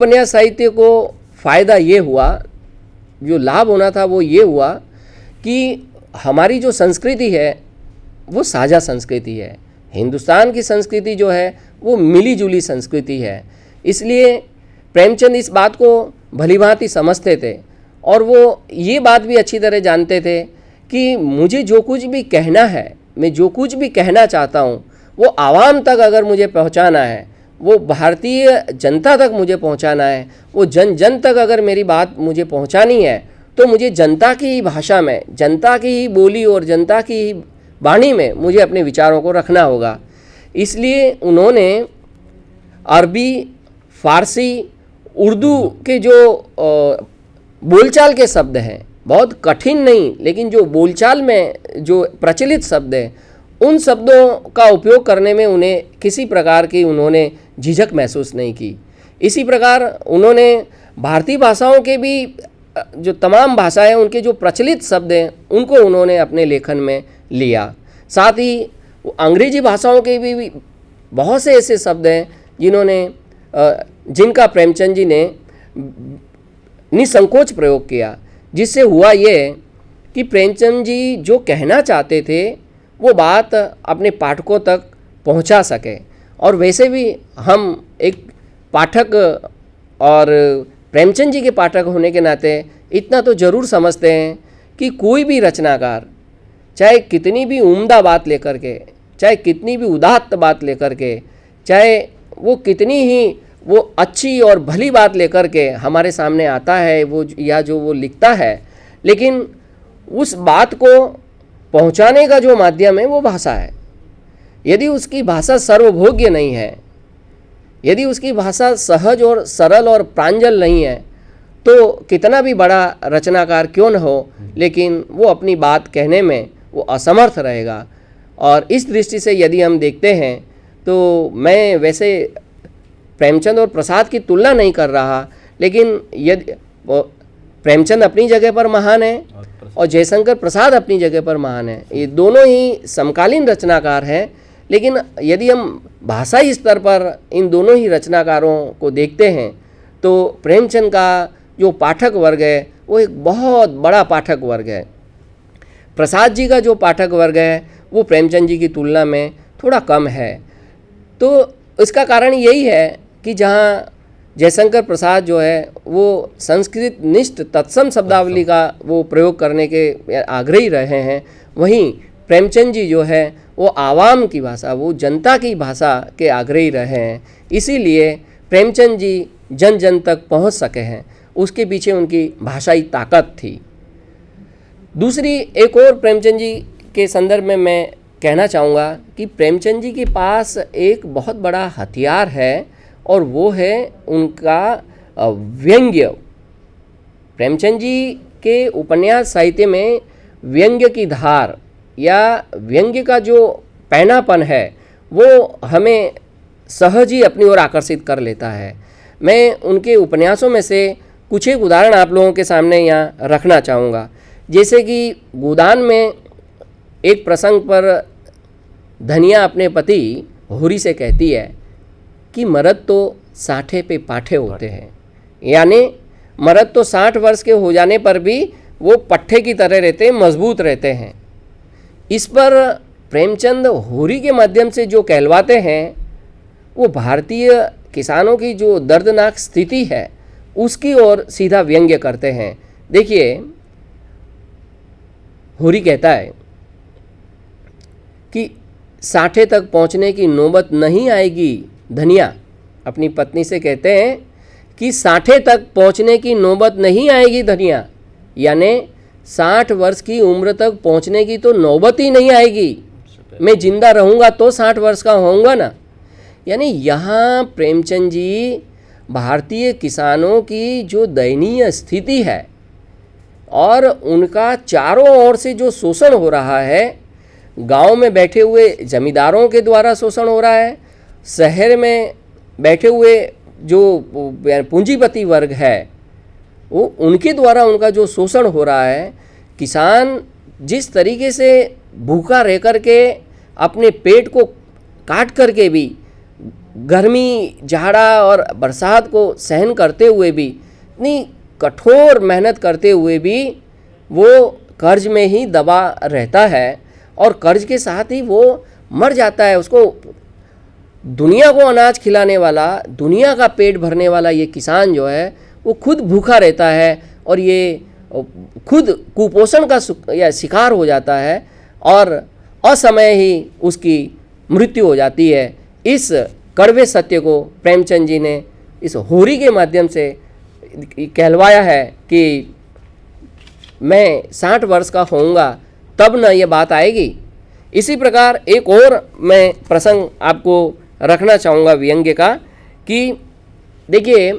उपन्यास साहित्य को फ़ायदा ये हुआ, जो लाभ होना था वो ये हुआ कि हमारी जो संस्कृति है वो साझा संस्कृति है। हिंदुस्तान की संस्कृति जो है वो मिली जुली संस्कृति है। इसलिए प्रेमचंद इस बात को भलीभांति समझते थे और वो ये बात भी अच्छी तरह जानते थे कि मुझे जो कुछ भी कहना है, मैं जो कुछ भी कहना चाहता हूँ, वो आवाम तक अगर मुझे पहुँचाना है, वो भारतीय जनता तक मुझे पहुंचाना है, वो जन जन तक अगर मेरी बात मुझे पहुंचानी है, तो मुझे जनता की ही भाषा में, जनता की ही बोली और जनता की ही वाणी में मुझे अपने विचारों को रखना होगा। इसलिए उन्होंने अरबी, फ़ारसी, उर्दू के जो बोलचाल के शब्द हैं, बहुत कठिन नहीं लेकिन जो बोलचाल में जो प्रचलित शब्द हैं, उन शब्दों का उपयोग करने में उन्हें किसी प्रकार की उन्होंने झिझक महसूस नहीं की। इसी प्रकार उन्होंने भारतीय भाषाओं के भी जो तमाम भाषाएं, उनके जो प्रचलित शब्द हैं, उनको उन्होंने अपने लेखन में लिया। साथ ही अंग्रेजी भाषाओं के भी बहुत से ऐसे शब्द हैं जिनका प्रेमचंद जी ने निसंकोच प्रयोग किया, जिससे हुआ ये कि प्रेमचंद जी जो कहना चाहते थे वो बात अपने पाठकों तक पहुंचा सके। और वैसे भी हम एक पाठक और प्रेमचंद जी के पाठक होने के नाते इतना तो ज़रूर समझते हैं कि कोई भी रचनाकार चाहे कितनी भी उम्दा बात लेकर के, चाहे कितनी भी उदात्त बात लेकर के, चाहे वो कितनी ही वो अच्छी और भली बात लेकर के हमारे सामने आता है वो या जो वो लिखता है, लेकिन उस बात को पहुंचाने का जो माध्यम है वो भाषा है। यदि उसकी भाषा सर्वभोग्य नहीं है, यदि उसकी भाषा सहज और सरल और प्रांजल नहीं है, तो कितना भी बड़ा रचनाकार क्यों न हो, लेकिन वो अपनी बात कहने में वो असमर्थ रहेगा। और इस दृष्टि से यदि हम देखते हैं तो मैं वैसे प्रेमचंद और प्रसाद की तुलना नहीं कर रहा, लेकिन यदि प्रेमचंद अपनी जगह पर महान है और जयशंकर प्रसाद अपनी जगह पर महान है, ये दोनों ही समकालीन रचनाकार हैं। लेकिन यदि हम भाषाई स्तर पर इन दोनों ही रचनाकारों को देखते हैं तो प्रेमचंद का जो पाठक वर्ग है वो एक बहुत बड़ा पाठक वर्ग है। प्रसाद जी का जो पाठक वर्ग है वो प्रेमचंद जी की तुलना में थोड़ा कम है। तो इसका कारण यही है कि जहाँ जयशंकर प्रसाद जो है वो संस्कृत निष्ठ तत्सम शब्दावली का वो प्रयोग करने के आग्रही रहे हैं, वहीं प्रेमचंद जी जो है वो आवाम की भाषा, वो जनता की भाषा के आग्रही रहे हैं। इसीलिए प्रेमचंद जी जन जन तक पहुंच सके हैं, उसके पीछे उनकी भाषाई ताकत थी। दूसरी एक और प्रेमचंद जी के संदर्भ में मैं कहना चाहूँगा कि प्रेमचंद जी के पास एक बहुत बड़ा हथियार है और वो है उनका व्यंग्य। प्रेमचंद जी के उपन्यास साहित्य में व्यंग्य की धार या व्यंग्य का जो पैनापन है वो हमें सहज ही अपनी ओर आकर्षित कर लेता है। मैं उनके उपन्यासों में से कुछ एक उदाहरण आप लोगों के सामने यहाँ रखना चाहूँगा। जैसे कि गोदान में एक प्रसंग पर धनिया अपने पति होरी से कहती है कि मर्द तो 60 पे पाठे होते हैं, यानी मर्द तो 60 वर्ष के हो जाने पर भी वो पट्ठे की तरह रहते हैं, मजबूत रहते हैं। इस पर प्रेमचंद होरी के माध्यम से जो कहलवाते हैं वो भारतीय किसानों की जो दर्दनाक स्थिति है उसकी ओर सीधा व्यंग्य करते हैं। देखिए, होरी कहता है कि 60 तक पहुंचने की नौबत नहीं आएगी। धनिया अपनी पत्नी से कहते हैं कि 60 तक पहुंचने की नौबत नहीं आएगी धनिया, यानी 60 वर्ष की उम्र तक पहुंचने की तो नौबत ही नहीं आएगी। मैं जिंदा रहूँगा तो 60 वर्ष का होऊंगा ना। यानी यहाँ प्रेमचंद जी भारतीय किसानों की जो दयनीय स्थिति है और उनका चारों ओर से जो शोषण हो रहा है, गांव में बैठे हुए जमींदारों के द्वारा शोषण हो रहा है, शहर में बैठे हुए जो पूंजीपति वर्ग है वो उनके द्वारा उनका जो शोषण हो रहा है, किसान जिस तरीके से भूखा रह कर के अपने पेट को काट कर के भी गर्मी, जाड़ा और बरसात को सहन करते हुए भी, इतनी कठोर मेहनत करते हुए भी वो कर्ज में ही दबा रहता है और कर्ज के साथ ही वो मर जाता है। उसको दुनिया को अनाज खिलाने वाला, दुनिया का पेट भरने वाला ये किसान जो है वो खुद भूखा रहता है और ये खुद कुपोषण का या शिकार हो जाता है और असमय ही उसकी मृत्यु हो जाती है। इस कड़वे सत्य को प्रेमचंद जी ने इस होरी के माध्यम से कहलवाया है कि मैं 60 वर्ष का होऊंगा तब न ये बात आएगी। इसी प्रकार एक और मैं प्रसंग आपको रखना चाहूँगा व्यंग्य का कि देखिए,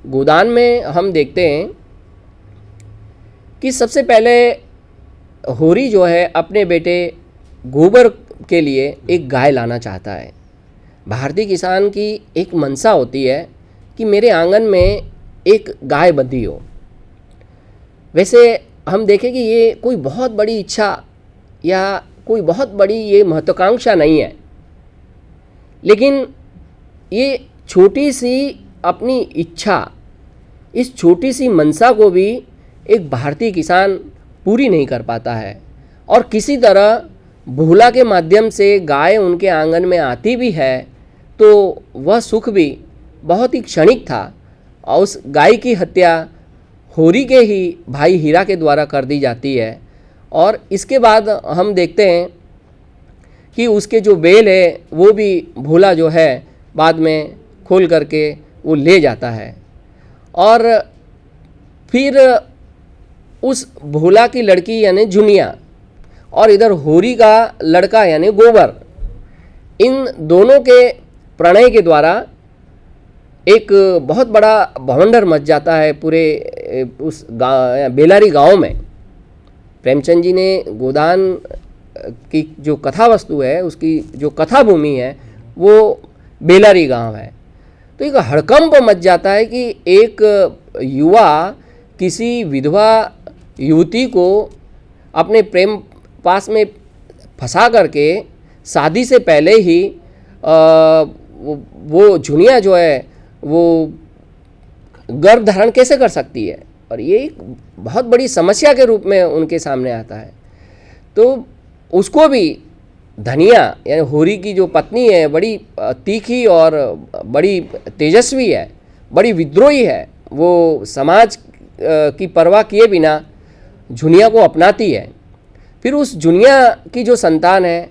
गोदान में हम देखते हैं कि सबसे पहले होरी जो है अपने बेटे गोबर के लिए एक गाय लाना चाहता है। भारतीय किसान की एक मनसा होती है कि मेरे आंगन में एक गाय बंधी हो। वैसे हम देखें कि ये कोई बहुत बड़ी इच्छा या कोई बहुत बड़ी ये महत्वाकांक्षा नहीं है, लेकिन ये छोटी सी अपनी इच्छा, इस छोटी सी मनसा को भी एक भारतीय किसान पूरी नहीं कर पाता है और किसी तरह भूला के माध्यम से गाय उनके आंगन में आती भी है तो वह सुख भी बहुत ही क्षणिक था और उस गाय की हत्या होरी के ही भाई हीरा के द्वारा कर दी जाती है। और इसके बाद हम देखते हैं कि उसके जो बैल है वो भी भोला जो है बाद में खोल करके वो ले जाता है और फिर उस भोला की लड़की यानी जुनिया और इधर होरी का लड़का यानी गोबर, इन दोनों के प्रणय के द्वारा एक बहुत बड़ा भवंडर मच जाता है पूरे उस बेलारी गांव में। प्रेमचंद जी ने गोदान की जो कथा वस्तु है, उसकी जो कथा भूमि है वो बेलारी गांव है। तो एक हड़कंप मच जाता है कि एक युवा किसी विधवा युवती को अपने प्रेम पास में फंसा करके शादी से पहले ही वो जुनिया जो है वो गर्भ धारण कैसे कर सकती है, और ये एक बहुत बड़ी समस्या के रूप में उनके सामने आता है। तो उसको भी धनिया यानी होरी की जो पत्नी है बड़ी तीखी और बड़ी तेजस्वी है, बड़ी विद्रोही है, वो समाज की परवाह किए बिना जुनिया को अपनाती है। फिर उस जुनिया की जो संतान है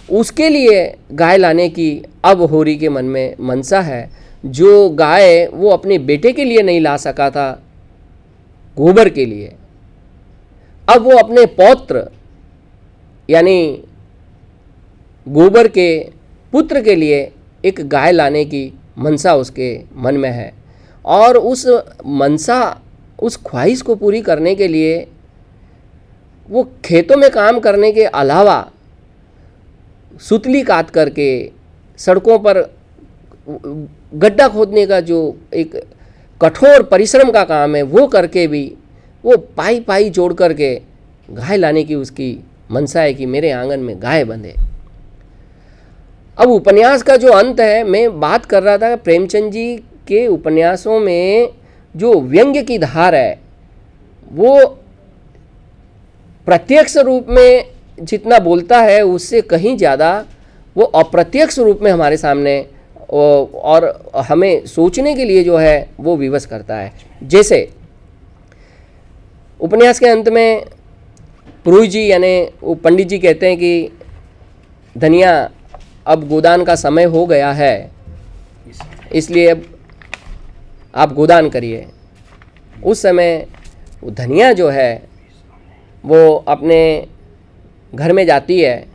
उसके लिए गाय लाने की अब होरी के मन में मनसा है, जो गाय वो अपने बेटे के लिए नहीं ला सका था, गोबर के लिए, अब वो अपने पौत्र यानी गोबर के पुत्र के लिए एक गाय लाने की मनसा उसके मन में है। और उस मनसा, उस ख्वाहिश को पूरी करने के लिए वो खेतों में काम करने के अलावा सुतली काट करके सड़कों पर गड्ढा खोदने का जो एक कठोर परिश्रम का काम है वो करके भी वो पाई पाई जोड़ करके गाय लाने की उसकी मनसा है कि मेरे आंगन में गाय बंधे। अब उपन्यास का जो अंत है, मैं बात कर रहा था प्रेमचंद जी के उपन्यासों में जो व्यंग्य की धार है वो प्रत्यक्ष रूप में जितना बोलता है उससे कहीं ज़्यादा वो अप्रत्यक्ष रूप में हमारे सामने और हमें सोचने के लिए जो है वो विवश करता है। जैसे उपन्यास के अंत में पुरोहित जी यानी वो पंडित जी कहते हैं कि धनिया अब गोदान का समय हो गया है, इसलिए अब आप गोदान करिए। उस समय वो धनिया जो है वो अपने घर में जाती है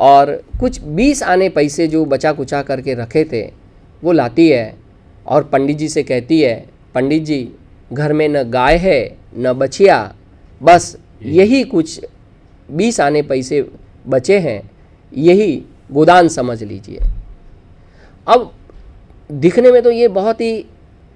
और कुछ 20 आने पैसे जो बचा कुचा करके रखे थे वो लाती है और पंडित जी से कहती है, पंडित जी घर में न गाय है न बछिया, बस यही कुछ 20 आने पैसे बचे हैं, यही गोदान समझ लीजिए। अब दिखने में तो ये बहुत ही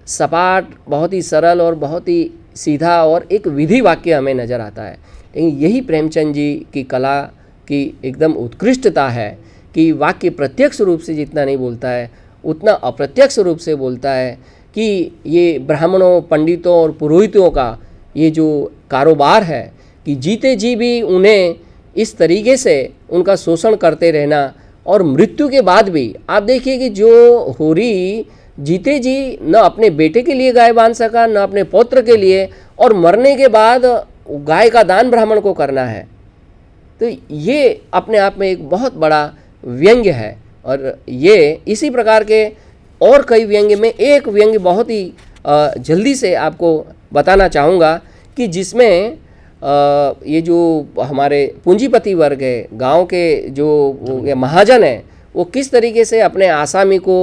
सपाट, बहुत ही सरल और बहुत ही सीधा और एक विधि वाक्य हमें नज़र आता है, लेकिन यही प्रेमचंद जी की कला की एकदम उत्कृष्टता है कि वाक्य प्रत्यक्ष रूप से जितना नहीं बोलता है उतना अप्रत्यक्ष रूप से बोलता है कि ये ब्राह्मणों, पंडितों और पुरोहितों का ये जो कारोबार है कि जीते जी भी उन्हें इस तरीके से उनका शोषण करते रहना, और मृत्यु के बाद भी आप देखिए कि जो होरी जीते जी न अपने बेटे के लिए गाय बांध सका, न अपने पौत्र के लिए, और मरने के बाद गाय का दान ब्राह्मण को करना है। तो ये अपने आप में एक बहुत बड़ा व्यंग्य है। और ये इसी प्रकार के और कई व्यंग्य में एक व्यंग्य बहुत ही जल्दी से आपको बताना चाहूँगा कि जिसमें ये जो हमारे पूंजीपति वर्ग है, गांव के जो महाजन हैं, वो किस तरीके से अपने आसामी को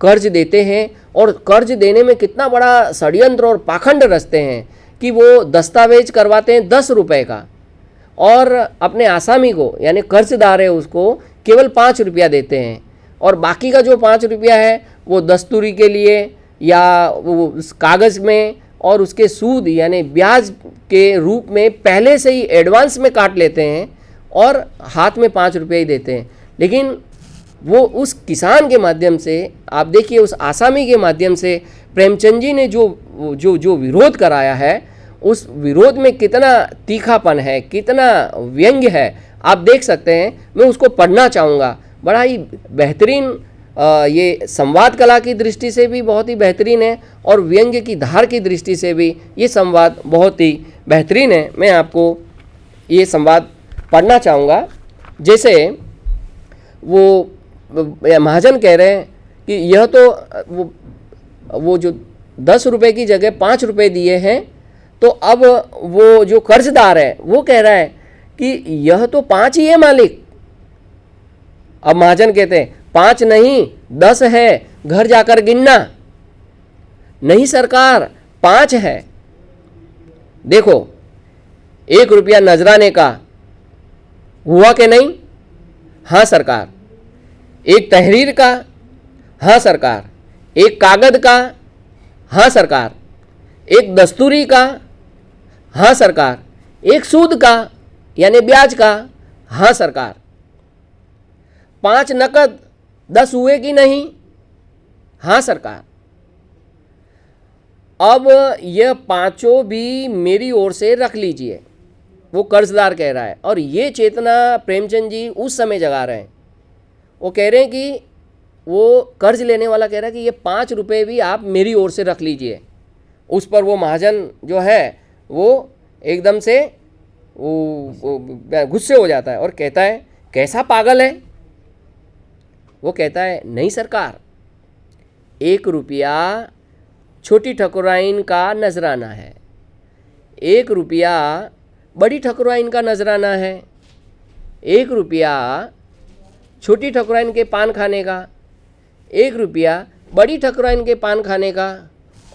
कर्ज देते हैं और कर्ज देने में कितना बड़ा षड्यंत्र और पाखंड रचते हैं कि वो दस्तावेज करवाते हैं 10 रुपये का, और अपने आसामी को यानी कर्जदार है उसको केवल 5 रुपया देते हैं, और बाकी का जो 5 रुपया है वो दस्तूरी के लिए या वो उस कागज़ में और उसके सूद यानी ब्याज के रूप में पहले से ही एडवांस में काट लेते हैं और हाथ में 5 रुपये ही देते हैं। लेकिन वो उस किसान के माध्यम से आप देखिए, उस आसामी के माध्यम से प्रेमचंद जी ने जो विरोध कराया है, उस विरोध में कितना तीखापन है, कितना व्यंग्य है, आप देख सकते हैं। मैं उसको पढ़ना चाहूँगा। बड़ा ही बेहतरीन ये संवाद कला की दृष्टि से भी बहुत ही बेहतरीन है, और व्यंग्य की धार की दृष्टि से भी ये संवाद बहुत ही बेहतरीन है। मैं आपको ये संवाद पढ़ना चाहूँगा। जैसे वो महाजन कह रहे हैं कि यह तो वो जो 10 रुपये की जगह 5 रुपये दिए हैं, तो अब वो जो कर्जदार है वो कह रहा है कि यह तो 5 ही है मालिक। अब महाजन कहते हैं 5 नहीं 10 है, घर जाकर गिनना। नहीं सरकार 5 है। देखो 1 रुपया नजराने का हुआ कि नहीं? हाँ सरकार। 1 तहरीर का? हाँ सरकार। 1 कागज का? हाँ सरकार। 1 दस्तूरी का? हाँ सरकार। 1 सूद का यानी ब्याज का? हाँ सरकार। 5 नकद 10 हुए कि नहीं? हाँ सरकार। अब यह 5 भी मेरी ओर से रख लीजिए, वो कर्जदार कह रहा है। और ये चेतना प्रेमचंद जी उस समय जगा रहे हैं। वो कह रहे हैं कि वो कर्ज लेने वाला कह रहा है कि ये 5 रुपये भी आप मेरी ओर से रख लीजिए। उस पर वो महाजन जो है वो एकदम से वो गुस्से हो जाता है और कहता है कैसा पागल है। वो कहता है नहीं सरकार, 1 रुपया छोटी ठकुराइन का नजराना है, 1 रुपया बड़ी ठकुराइन का नजराना है, 1 रुपया छोटी ठकुराइन के पान खाने का, 1 रुपया बड़ी ठकुराइन के पान खाने का,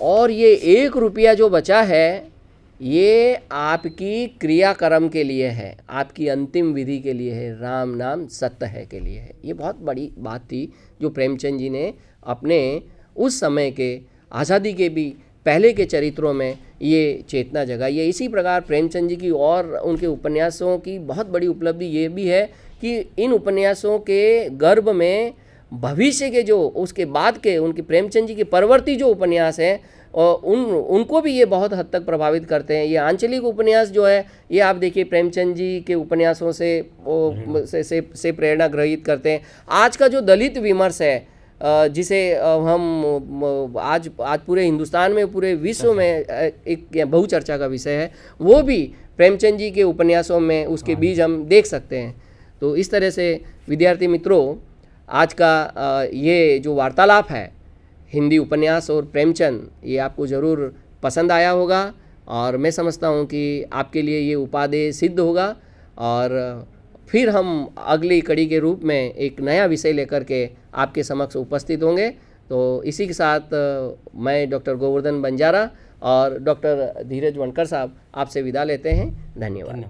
और ये 1 रुपया जो बचा है ये आपकी क्रियाक्रम के लिए है, आपकी अंतिम विधि के लिए है, राम नाम सत्य है के लिए है। ये बहुत बड़ी बात थी जो प्रेमचंद जी ने अपने उस समय के आज़ादी के भी पहले के चरित्रों में ये चेतना जगाई है। इसी प्रकार प्रेमचंद जी की और उनके उपन्यासों की बहुत बड़ी उपलब्धि ये भी है कि इन उपन्यासों के गर्भ में भविष्य के जो उसके बाद के उनके प्रेमचंद जी के परवर्ती जो उपन्यास हैं उनको भी ये बहुत हद तक प्रभावित करते हैं। ये आंचलिक उपन्यास जो है ये आप देखिए प्रेमचंद जी के उपन्यासों से प्रेरणा ग्रहित करते हैं। आज का जो दलित विमर्श है जिसे हम आज पूरे हिंदुस्तान में पूरे विश्व में एक बहुचर्चा का विषय है, वो भी प्रेमचंद जी के उपन्यासों में उसके बीज हम देख सकते हैं। तो इस तरह से विद्यार्थी मित्रों, आज का ये जो वार्तालाप है हिंदी उपन्यास और प्रेमचंद, ये आपको ज़रूर पसंद आया होगा और मैं समझता हूँ कि आपके लिए ये उपादेय सिद्ध होगा। और फिर हम अगली कड़ी के रूप में एक नया विषय लेकर के आपके समक्ष उपस्थित होंगे। तो इसी के साथ मैं डॉक्टर गोवर्धन बंजारा और डॉक्टर धीरज वनकर साहब आपसे विदा लेते हैं। धन्यवाद।